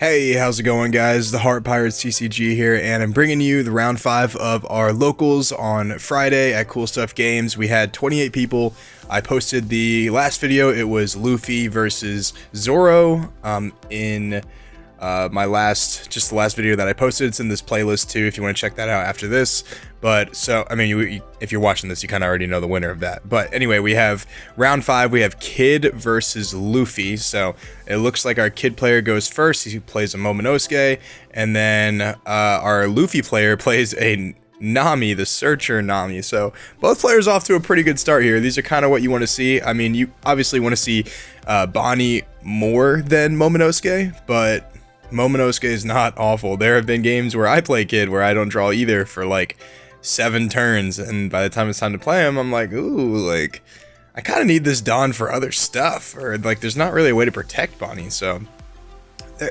Hey, how's it going, guys? The Heart Pirates TCG here, and I'm bringing you the round 5 of our locals on Friday at Cool Stuff Games. We had 28 people. I posted the last video. It was Luffy versus Zoro in my last video that I posted. It's in this playlist too if you want to check that out after this. But so, I mean, if you're watching this, you kind of already know the winner of that. But anyway, we have round 5. We have Kid versus Luffy. So it looks like our Kid player goes first. He plays a Momonosuke, and then our Luffy player plays a Nami, the Searcher Nami. So both players off to a pretty good start here. These are kind of what you want to see. I mean, you obviously want to see Bonnie more than Momonosuke, but Momonosuke is not awful. There have been games where I play Kid where I don't draw either for like 7 turns, and by the time it's time to play him, I'm like, ooh, like, I kind of need this Dawn for other stuff, or like, there's not really a way to protect Bonnie, so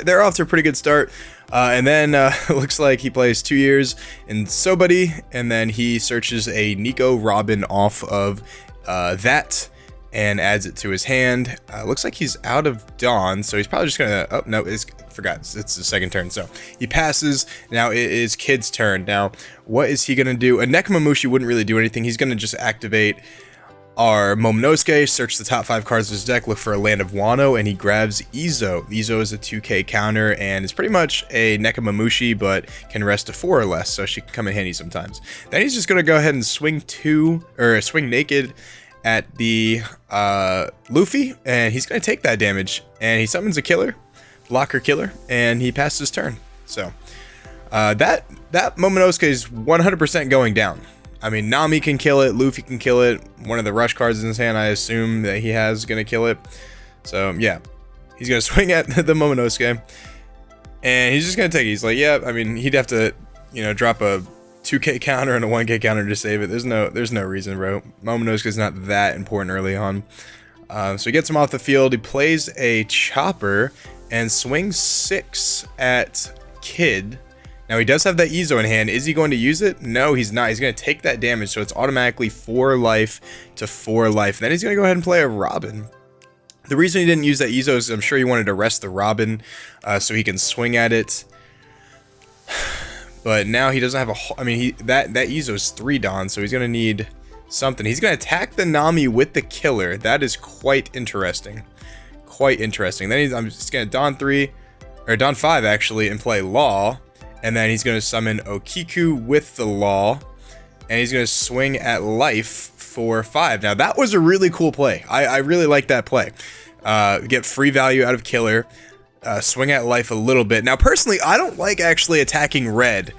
they're off to a pretty good start. And then it looks like he plays 2 years in Sobuddy, and then he searches a Nico Robin off of that and adds it to his hand. Looks like he's out of Dawn, so he's probably just gonna, oh no, forgot, it's the second turn, so he passes. Now it is Kid's turn. Now what is he gonna do? A Nekomamushi wouldn't really do anything. He's gonna just activate our Momonosuke, search the top 5 cards of his deck, look for a Land of Wano, and he grabs Izo. Izo is a 2k counter, and it's pretty much a Nekomamushi, but can rest to 4 or less, so she can come in handy sometimes. Then he's just gonna go ahead and swing naked at the Luffy, and he's gonna take that damage, and he summons a killer, blocker killer, and he passes his turn. So that Momonosuke is 100% going down. I mean, Nami can kill it, Luffy can kill it, one of the rush cards in his hand I assume that he has gonna kill it. So yeah, he's gonna swing at the Momonosuke, and he's just gonna take it. He's like, yeah, I mean, he'd have to, you know, drop a 2k counter and a 1k counter to save it. There's no reason, bro. Momonosuke's not that important early on. So he gets him off the field. He plays a Chopper and swings 6 at Kid. Now he does have that Izo in hand. Is he going to use it? No, he's not. He's going to take that damage, so it's automatically 4 life to 4 life. Then he's going to go ahead and play a Robin. The reason he didn't use that Izo is I'm sure he wanted to rest the Robin so he can swing at it. But now he doesn't have a, I mean, that Izo is 3 Dawn, so he's going to need something. He's going to attack the Nami with the killer. That is quite interesting. Quite interesting. Then I'm just going to Dawn 3, or Dawn 5 actually, and play Law. And then he's going to summon Okiku with the Law, and he's going to swing at life for 5. Now that was a really cool play. I really like that play. Get free value out of killer. Swing at life a little bit. Now, personally, I don't like actually attacking red.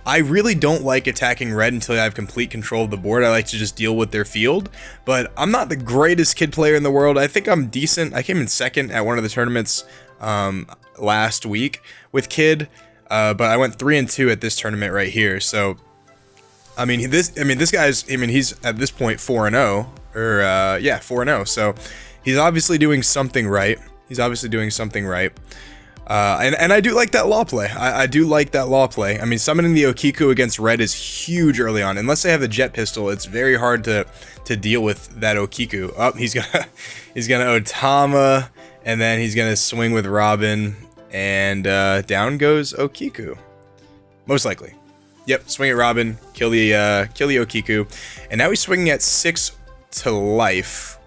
I really don't like attacking red until I have complete control of the board. I like to just deal with their field, but I'm not the greatest Kid player in the world. I think I'm decent. I came in second at one of the tournaments last week with Kid, but I went 3-2 at this tournament right here. So, I mean, this guy's, I mean, he's at this point 4-0, or yeah, 4-0. So, he's obviously doing something right. He's obviously doing something right. And I do like that Law play. I do like that Law play. I mean, summoning the Okiku against red is huge early on. Unless they have a jet pistol, it's very hard to deal with that Okiku. Oh, he's gonna Otama, and then he's gonna swing with Robin, and down goes Okiku. Most likely. Yep, swing at Robin, kill the Okiku, and now he's swinging at 6 to life.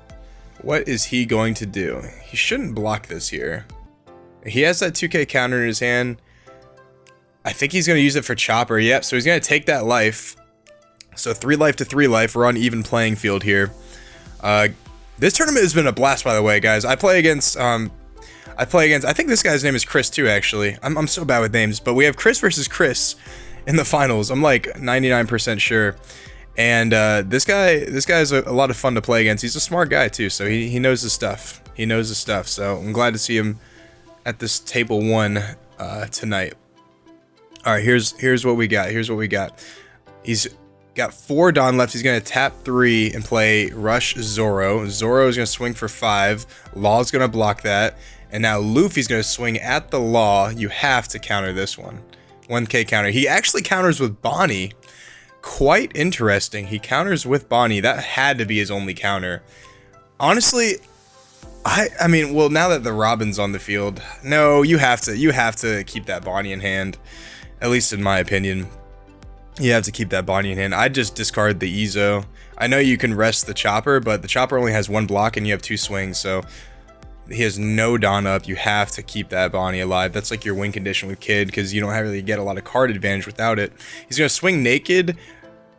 What is he going to do? He shouldn't block this here. He has that 2k counter in his hand. I think he's going to use it for Chopper. Yep, so he's going to take that life. So 3 life to 3 life. We're on even playing field here. This tournament has been a blast, by the way, guys. I play against, I think this guy's name is Chris too, actually. I'm so bad with names, but we have Chris versus Chris in the finals. I'm like 99% sure. And this guy is a lot of fun to play against. He's a smart guy too, so he knows his stuff. He knows his stuff. So I'm glad to see him at this table 1 tonight. All right, here's what we got. Here's what we got. He's got 4 Dawn left. He's gonna tap 3 and play Rush Zoro. Zoro is gonna swing for 5. Law's gonna block that, and now Luffy's gonna swing at the Law. You have to counter this one. 1k counter. He actually counters with Bonnie. Quite interesting. He counters with Bonnie. That had to be his only counter. Honestly, I mean, well, now that the Robin's on the field, no, you have to keep that Bonnie in hand. At least in my opinion, you have to keep that Bonnie in hand. I'd just discard the Ezo. I know you can rest the Chopper, but the Chopper only has 1 block and you have 2 swings, so he has no Don up. You have to keep that Bonnie alive. That's like your win condition with Kid, because you don't really get a lot of card advantage without it. He's gonna swing naked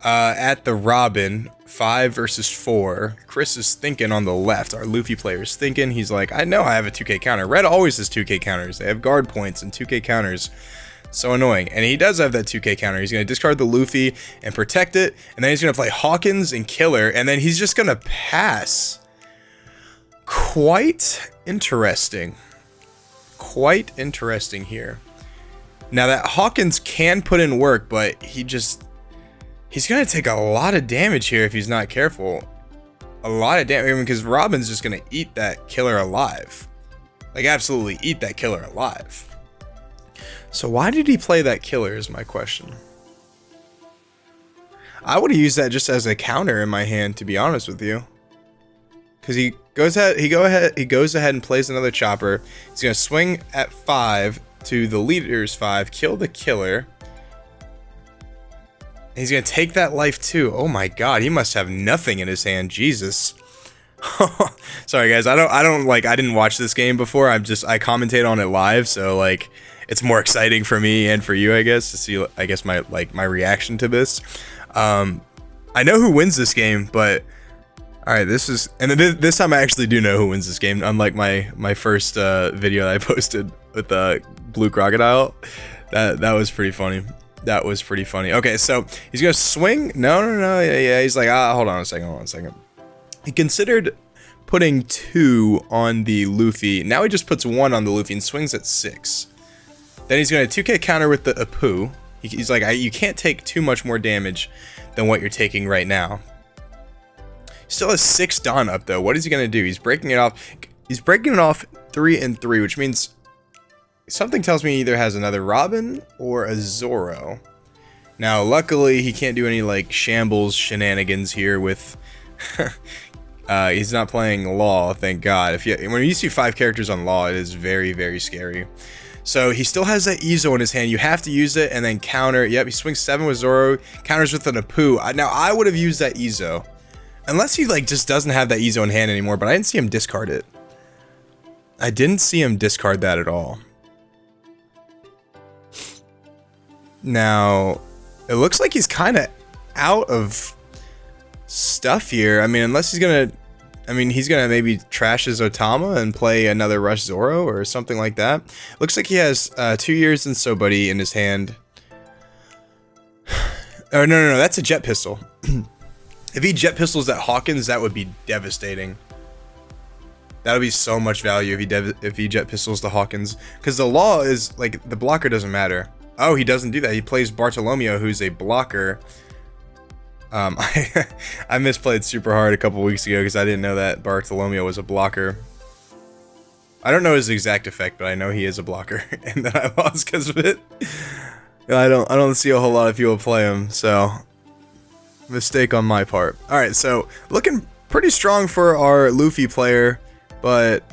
at the Robin. 5 versus 4. Chris is thinking on the left. Our Luffy player is thinking. He's like, I know I have a 2k counter. Red always has 2k counters. They have guard points and 2k counters. So annoying. And he does have that 2k counter. He's going to discard the Luffy and protect it. And then he's going to play Hawkins and Killer. And then he's just going to pass. Quite interesting. Quite interesting here. Now that Hawkins can put in work, but he's going to take a lot of damage here if he's not careful. A lot of damage, because Robin's just going to eat that Killer alive. Like, absolutely eat that Killer alive. So why did he play that Killer is my question. I would have used that just as a counter in my hand, to be honest with you. Because he goes ahead and plays another Chopper. He's going to swing at 5 to the leader's 5, kill the Killer. He's gonna take that life too. Oh my god, he must have nothing in his hand. Jesus. Sorry guys, I didn't watch this game before. I commentate on it live, so like it's more exciting for me and for you, I guess, to see my reaction to this. I know who wins this game, but alright, this time I actually do know who wins this game, unlike my first video that I posted with the blue crocodile. That was pretty funny. That was pretty funny. Okay, so he's gonna swing. No. Yeah. He's like, hold on a second. He considered putting 2 on the Luffy. Now he just puts 1 on the Luffy and swings at 6. Then he's gonna 2k counter with the Apu. He's like, you can't take too much more damage than what you're taking right now. He still has 6 Dawn up though. What is he gonna do? He's breaking it off. He's breaking it off 3 and 3, which means something tells me he either has another Robin or a Zoro. Now, luckily, he can't do any, like, shambles shenanigans here with... he's not playing Law, thank God. When you see 5 characters on Law, it is very, very scary. So, he still has that Ezo in his hand. You have to use it and then counter. Yep, he swings 7 with Zoro, counters with an Apu. Now, I would have used that Ezo. Unless he, like, just doesn't have that Ezo in hand anymore, but I didn't see him discard it. I didn't see him discard that at all. Now, it looks like he's kind of out of stuff here. I mean, unless he's gonna... he's gonna maybe trash his Otama and play another Rush Zoro or something like that. Looks like he has 2 years and So Buddy in his hand. Oh, no, that's a Jet Pistol. If he Jet Pistols that Hawkins, that would be devastating. That would be so much value if he Jet Pistols the Hawkins. Because the Law is, like, the blocker doesn't matter. Oh, he doesn't do that. He plays Bartolomeo, who's a blocker. I misplayed super hard a couple weeks ago because I didn't know that Bartolomeo was a blocker. I don't know his exact effect, but I know he is a blocker, and then I lost because of it. I don't see a whole lot of people play him, so mistake on my part. All right, so looking pretty strong for our Luffy player, but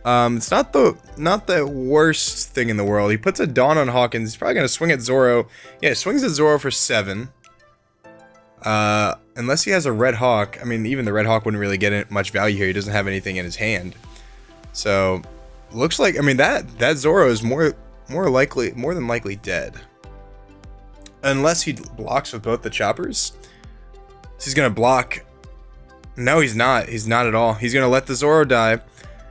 it's not the worst thing in the world. He puts a Dawn on Hawkins. He's probably gonna swing at Zoro. Yeah, he swings at Zoro for 7. Unless he has a Red Hawk. I mean, even the Red Hawk wouldn't really get much value here. He doesn't have anything in his hand. So, looks like, I mean, that Zoro is more than likely dead. Unless he blocks with both the choppers. So he's gonna block. No, he's not. He's not at all. He's gonna let the Zoro die.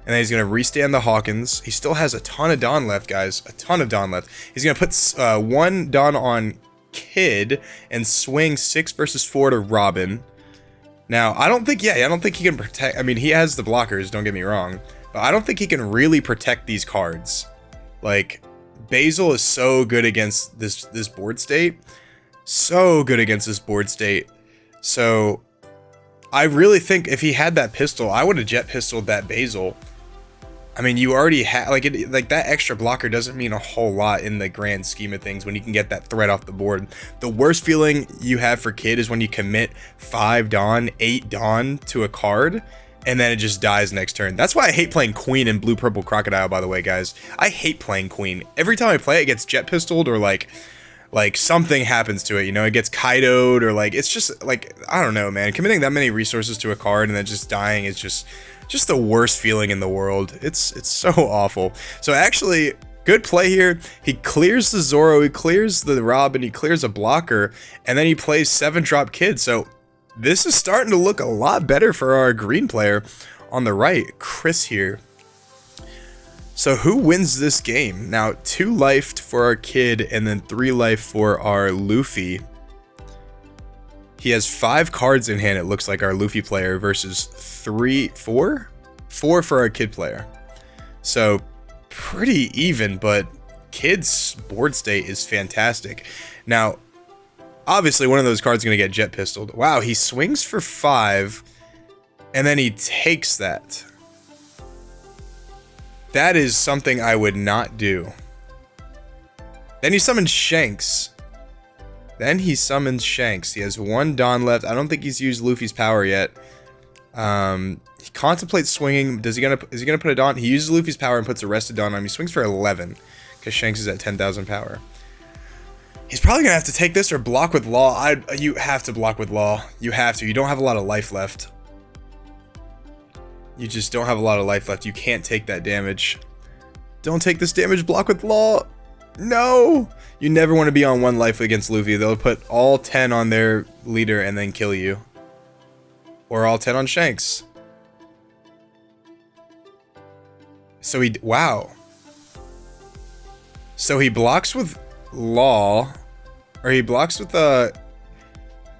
And then he's going to restand the Hawkins. He still has a ton of Dawn left, guys. A ton of Dawn left. He's going to put 1 Dawn on Kid and swing 6 versus 4 to Robin. Now, I don't think he can protect... I mean, he has the blockers, don't get me wrong. But I don't think he can really protect these cards. Like, Basil is so good against this board state. So good against this board state. So... I really think if he had that pistol, I would have Jet Pistoled that Basil. I mean, you already have, like that extra blocker doesn't mean a whole lot in the grand scheme of things when you can get that threat off the board. The worst feeling you have for Kid is when you commit 5 Dawn, 8 Dawn to a card, and then it just dies next turn. That's why I hate playing Queen and blue-purple crocodile, by the way, guys. I hate playing Queen. Every time I play it, it gets jet pistoled, or like something happens to it, you know, it gets Kaido'd, or like, it's just like, I don't know, man. Committing that many resources to a card and then just dying is just the worst feeling in the world. It's so awful. So actually, good play here. He clears the Zoro, he clears the Robin, he clears a blocker, and then he plays 7-drop Kid. So this is starting to look a lot better for our green player on the right, Chris here. So who wins this game? Now, 2 life for our Kid and then 3 life for our Luffy. He has 5 cards in hand, it looks like, our Luffy player, versus 4 for our Kid player. So pretty even, but Kid's board state is fantastic. Now, obviously one of those cards is going to get jet pistoled. Wow, he swings for 5 and then he takes that. That is something I would not do. Then he summons Shanks. He has 1 Dawn left. I don't think he's used Luffy's power yet. He contemplates swinging. Is he gonna put a Dawn? He uses Luffy's power and puts a rested Dawn on him. He swings for 11 because Shanks is at 10,000 power. He's probably gonna have to take this or block with Law. You have to block with Law. You have to. You don't have a lot of life left. You just don't have a lot of life left. You can't take that damage. Don't take this damage. Block with Law. No! You never want to be on 1 life against Luffy. They'll put all 10 on their leader and then kill you. Or all 10 on Shanks. So wow. So he blocks with Law. Or he blocks with a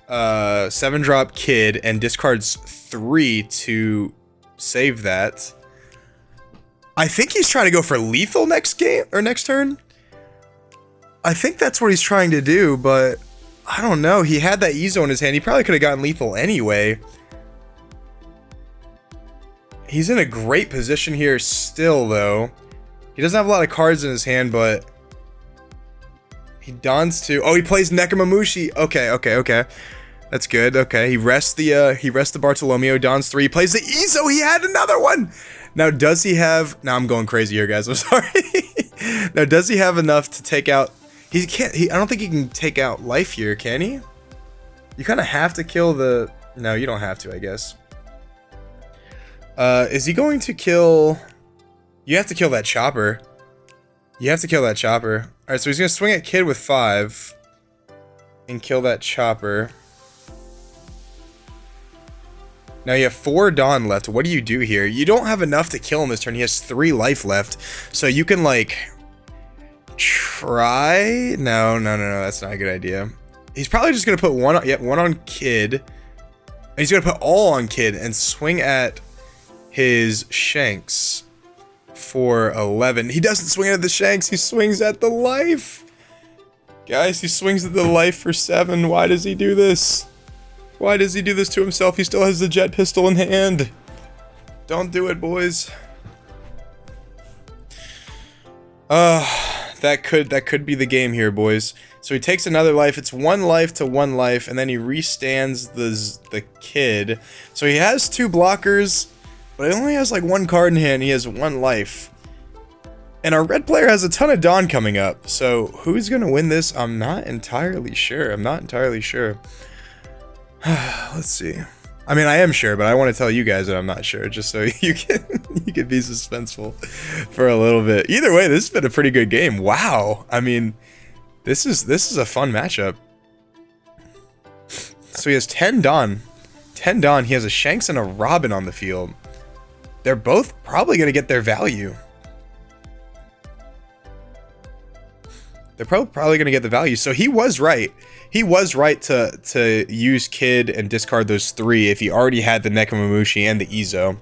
7-drop Kid and discards 3 to save that. I think he's trying to go for lethal next game or next turn. I think that's what he's trying to do, but I don't know. He had that Izo in his hand. He probably could have gotten lethal anyway. He's in a great position here still, though. He doesn't have a lot of cards in his hand, but he dons 2. Oh, he plays Nekomamushi. Okay. That's good. Okay, he rests the Bartolomeo, dons 3, plays the Izo. He had another one. Now, does he have? Now I'm going crazy here, guys. I'm sorry. Now, does he have enough to take out? He can't. I don't think he can take out life here, can he? You kind of have to kill the. No, you don't have to, I guess. Is he going to kill? You have to kill that chopper. You have to kill that chopper. All right, so he's gonna swing at Kid with 5 and kill that chopper. Now you have 4 Dawn left. What do you do here? You don't have enough to kill him this turn. He has 3 life left. So you can, like, try? No. That's not a good idea. He's probably just going to put one on Kid. He's going to put all on Kid and swing at his Shanks for 11. He doesn't swing at the Shanks. He swings at the life. Guys, he swings at the life for 7. Why does he do this? Why does he do this to himself? He still has the jet pistol in hand. Don't do it, boys. That could be the game here, boys. So he takes another life. It's 1 life to 1 life, and then he restands the Kid. So he has 2 blockers, but he only has like 1 card in hand. He has 1 life. And our red player has a ton of Dawn coming up. So who's gonna win this? I'm not entirely sure. Let's see. I mean, I am sure, but I want to tell you guys that I'm not sure, just so you can be suspenseful for a little bit. Either way, this has been a pretty good game. Wow. I mean, this is a fun matchup. So he has 10 Dawn. 10 Dawn. He has a Shanks and a Robin on the field. They're both probably going to get their value. They're probably going to get the value. So he was right. He was right to use Kid and discard those 3 if he already had the Nekomamushi and the Izo.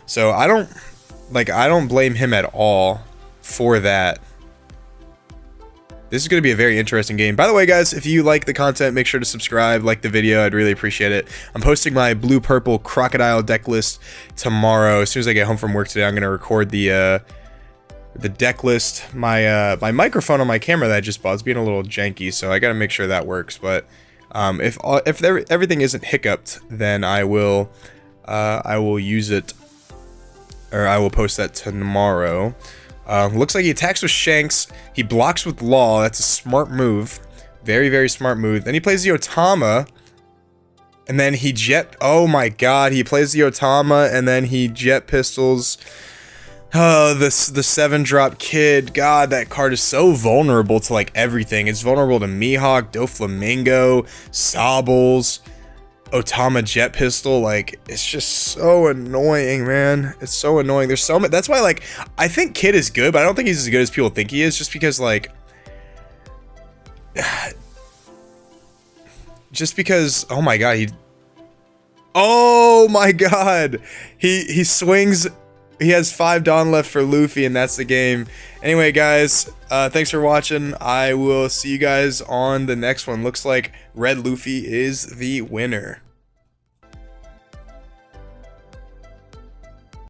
So I don't blame him at all for that. This is going to be a very interesting game. By the way, guys, if you like the content, make sure to subscribe, like the video. I'd really appreciate it. I'm posting my blue-purple crocodile deck list tomorrow. As soon as I get home from work today, I'm going to record the deck list. My microphone on my camera that I just bought is being a little janky, so I gotta make sure that works. But if everything isn't hiccuped, then I will I will use it, or I will post that tomorrow. Looks like he attacks with Shanks. He blocks with Law. That's a smart move. Very, very smart move. Then he plays the Otama. And then he jet... Oh my god. He plays the Otama and then he jet pistols. Oh, the 7-drop kid. God, that card is so vulnerable to like everything. It's vulnerable to Mihawk, Doflamingo, Sobbles, Otama jet pistol. Like, it's just so annoying, man. It's so annoying. There's so much. That's why, like, I think Kid is good, but I don't think he's as good as people think he is, just because, like, oh my god, oh my god, he swings. He has 5 Dawn left for Luffy, and that's the game. Anyway, guys, thanks for watching. I will see you guys on the next one. Looks like Red Luffy is the winner.